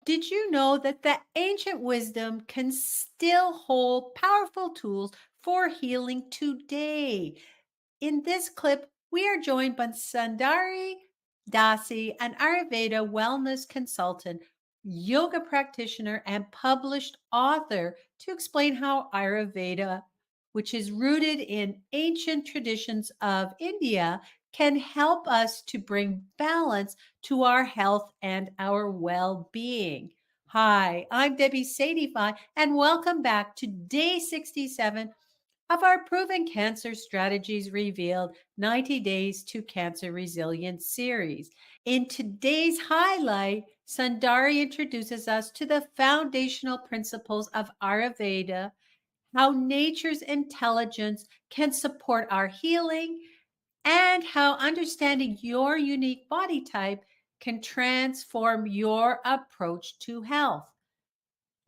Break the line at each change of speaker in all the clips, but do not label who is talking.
did you know that the ancient wisdom can still hold powerful tools for healing today? In this clip, we are joined by Sandari Dasi, an Ayurveda wellness consultant, yoga practitioner, and published author, to explain how Ayurveda, which is rooted in ancient traditions of India, can help us to bring balance to our health and our well being. Hi, I'm Debbie Sadie, and welcome back to day 67 of our Proven Cancer Strategies Revealed 90 Days to Cancer Resilience series. In today's highlight, Sundari introduces us to the foundational principles of Ayurveda, how nature's intelligence can support our healing, and how understanding your unique body type can transform your approach to health.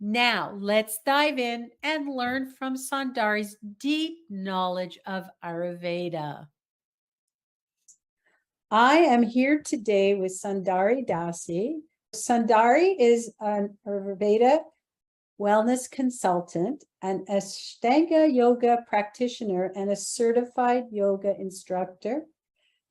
Now, let's dive in and learn from Sandari's deep knowledge of Ayurveda. I am here today with Sandari Dasi. Sandari is an Ayurveda wellness consultant, an Ashtanga yoga practitioner, and a certified yoga instructor.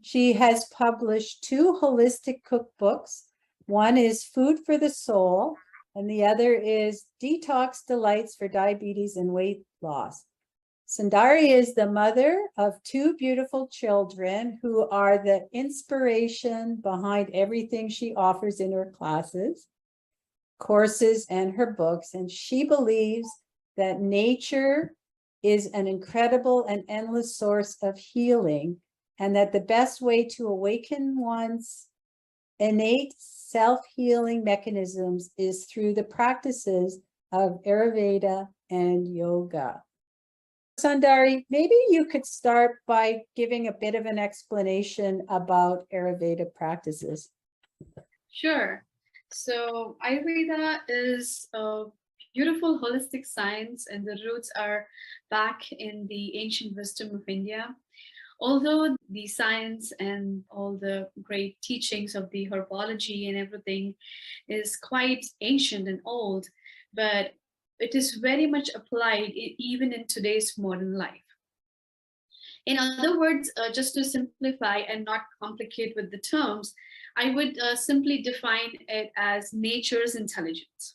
She has published two holistic cookbooks. One is Food for the Soul, and the other is Detox Delights for Diabetes and Weight Loss. Sandari is the mother of two beautiful children who are the inspiration behind everything she offers in her classes, courses, and her books. And she believes that nature is an incredible and endless source of healing, and that the best way to awaken one's innate self-healing mechanisms is through the practices of Ayurveda and yoga. Sandari, maybe you could start by giving a bit of an explanation about Ayurveda practices.
Sure. So Ayurveda is a beautiful holistic science, and the roots are back in the ancient wisdom of India. Although the science and all the great teachings of the herbology and everything is quite ancient and old, but it is very much applied even in today's modern life. In other words, just to simplify and not complicate with the terms, I would simply define it as nature's intelligence.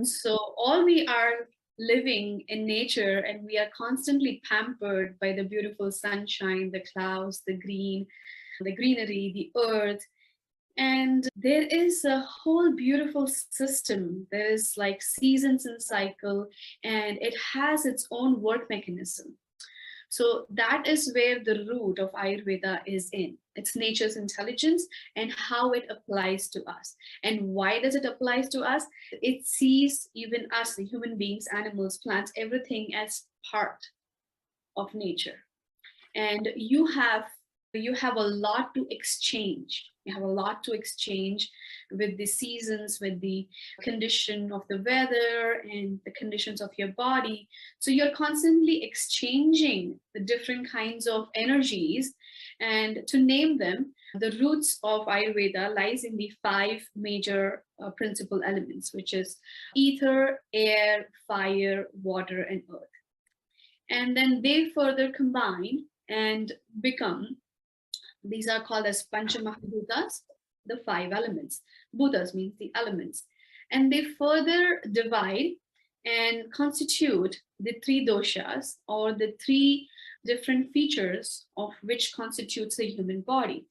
So all we are living in nature, and we are constantly pampered by the beautiful sunshine, the clouds, the green, the greenery, the earth. And there is a whole beautiful system. There is like seasons and cycle, and it has its own work mechanism. So that is where the root of Ayurveda is in. It's nature's intelligence and how it applies to us. And why does it apply to us? It sees even us, the human beings, animals, plants, everything as part of nature. And you have a lot to exchange. You have a lot to exchange with the seasons, with the condition of the weather and the conditions of your body. So you're constantly exchanging the different kinds of energies. And to name them, the roots of Ayurveda lies in the five major principal elements, which is ether, air, fire, water, and earth. And then they further combine and become, these are called as Panchamahabhutas, the five elements. Bhutas means the elements. And they further divide and constitute the three doshas, or the three different features of which constitutes the human body.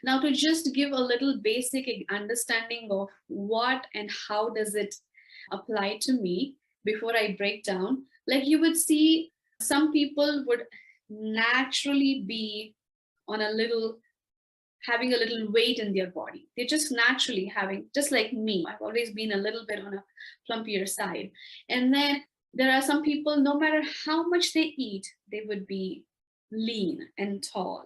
Now, to just give a little basic understanding of what and how does it apply to me before I break down, like you would see, some people would naturally be on having a little weight in their body. They're just naturally having, just like me, I've always been a little bit on a plumpier side. And then there are some people, no matter how much they eat, they would be lean and tall.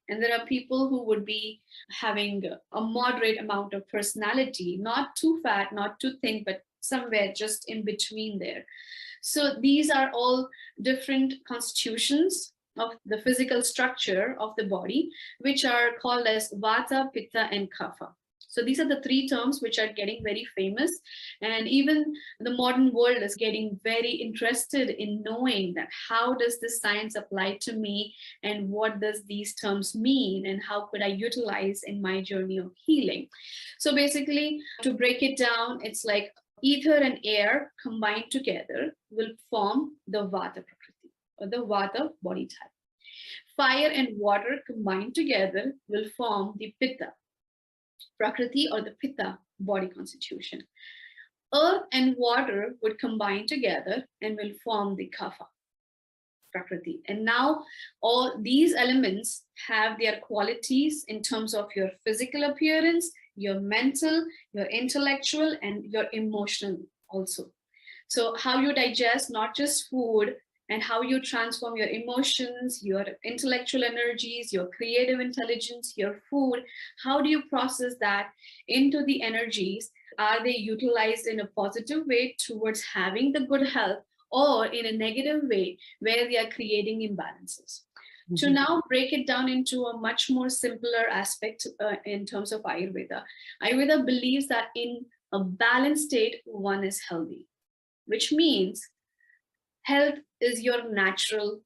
And there are people who would be having a moderate amount of personality, not too fat, not too thin, but somewhere just in between there. So these are all different constitutions of the physical structure of the body, which are called as Vata, Pitta, and Kapha. So these are the three terms which are getting very famous. And even the modern world is getting very interested in knowing that how does this science apply to me, and what does these terms mean, and how could I utilize in my journey of healing. So basically, to break it down, it's like ether and air combined together will form the Vata Prakriti, or the Vata body type. Fire and water combined together will form the Pitta Prakriti, or the Pitta body constitution. Earth and water would combine together and will form the Kapha Prakriti. And now all these elements have their qualities in terms of your physical appearance, your mental, your intellectual, and your emotional also. So, how you digest not just food, and how you transform your emotions, your intellectual energies, your creative intelligence, your food, how do you process that into the energies? Are they utilized in a positive way towards having the good health, or in a negative way where they are creating imbalances? To
Mhm.
now break it down into a much more simpler aspect in terms of Ayurveda, Ayurveda believes that in a balanced state, one is healthy, which means health is your natural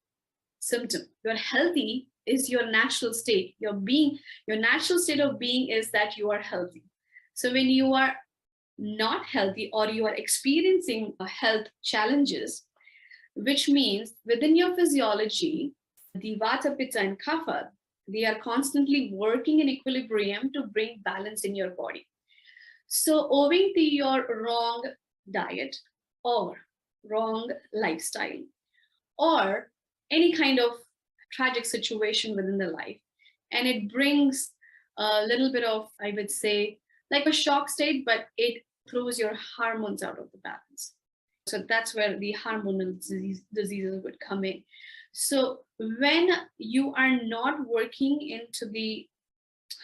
symptom. You're healthy is your natural state. Your natural state of being is that you are healthy. So when you are not healthy, or you are experiencing health challenges, which means within your physiology, the Vata, Pitta, and Kapha, they are constantly working in equilibrium to bring balance in your body. So, owing to your wrong diet, or wrong lifestyle, or any kind of tragic situation within the life, and it brings a little bit of, I would say, like a shock state, but it throws your hormones out of the balance. So that's where the hormonal diseases would come in. So when you are not working into the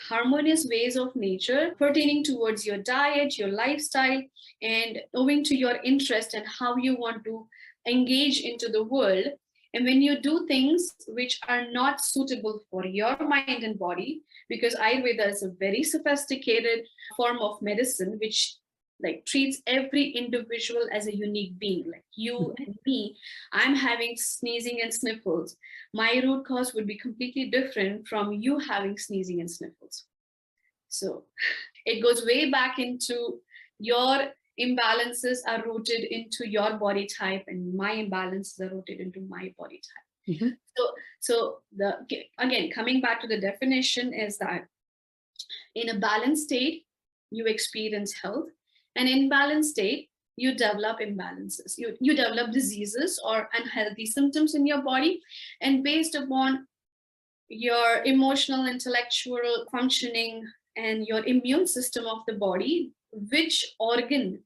harmonious ways of nature pertaining towards your diet, your lifestyle, and owing to your interest and how you want to engage into the world. And when you do things which are not suitable for your mind and body, because Ayurveda is a very sophisticated form of medicine which like treats every individual as a unique being, like you and me. I'm having sneezing and sniffles, my root cause would be completely different from you having sneezing and sniffles. So it goes way back into your imbalances are rooted into your body type, and my imbalances are rooted into my body type.
Mhm.
So the again coming back to the definition is that in a balanced state, you experience health, and in balanced state, you develop imbalances. You develop diseases or unhealthy symptoms in your body, and based upon your emotional, intellectual functioning, and your immune system of the body, which organ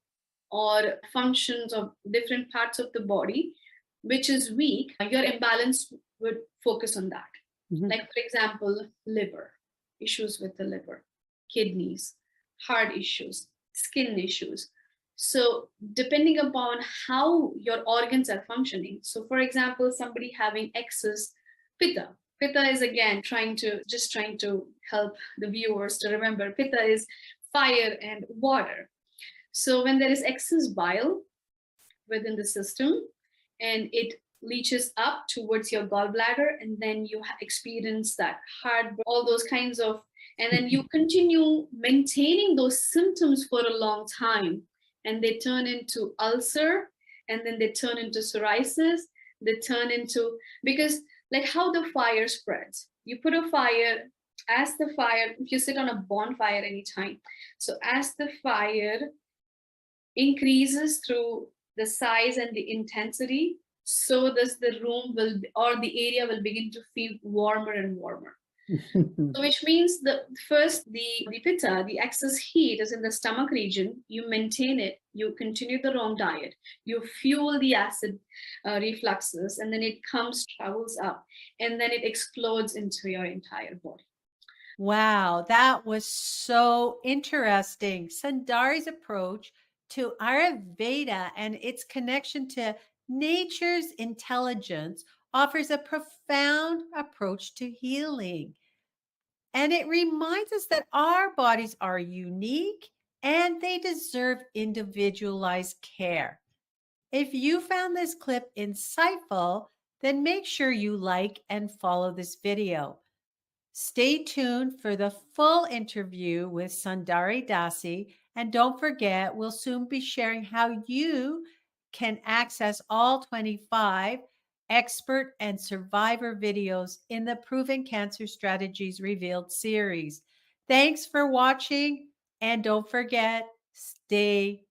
or functions of different parts of the body which is weak, your imbalance would focus on that.
Mhm.
Like, for example, liver, issues with the liver, kidneys, heart issues, skin issues. So, depending upon how your organs are functioning. So, for example, somebody having excess pitta. Pitta is again trying to help the viewers to remember. Pitta is fire and water. So, when there is excess bile within the system, and it leaches up towards your gallbladder, and then you experience that heartburn, all those kinds of, and then you continue maintaining those symptoms for a long time, and they turn into ulcer, and then they turn into psoriasis, they turn into, because like how the fire spreads, you put a fire, as the fire, if you sit on a bonfire anytime, so as the fire increases through the size and the intensity, so does the room will, or the area will begin to feel warmer and warmer. So which means the first the pitta, the excess heat is in the stomach region. You maintain it. You continue the wrong diet. You fuel the acid refluxes, and then it comes travels up, and then it explodes into your entire body.
Wow, that was so interesting. Sundari's approach to Ayurveda and its connection to nature's intelligence offers a profound approach to healing. And it reminds us that our bodies are unique and they deserve individualized care. If you found this clip insightful, then make sure you like and follow this video. Stay tuned for the full interview with Sandari Dasi. And don't forget, we'll soon be sharing how you can access all 25 expert and survivor videos in the Proven Cancer Strategies Revealed series. Thanks for watching. And don't forget, stay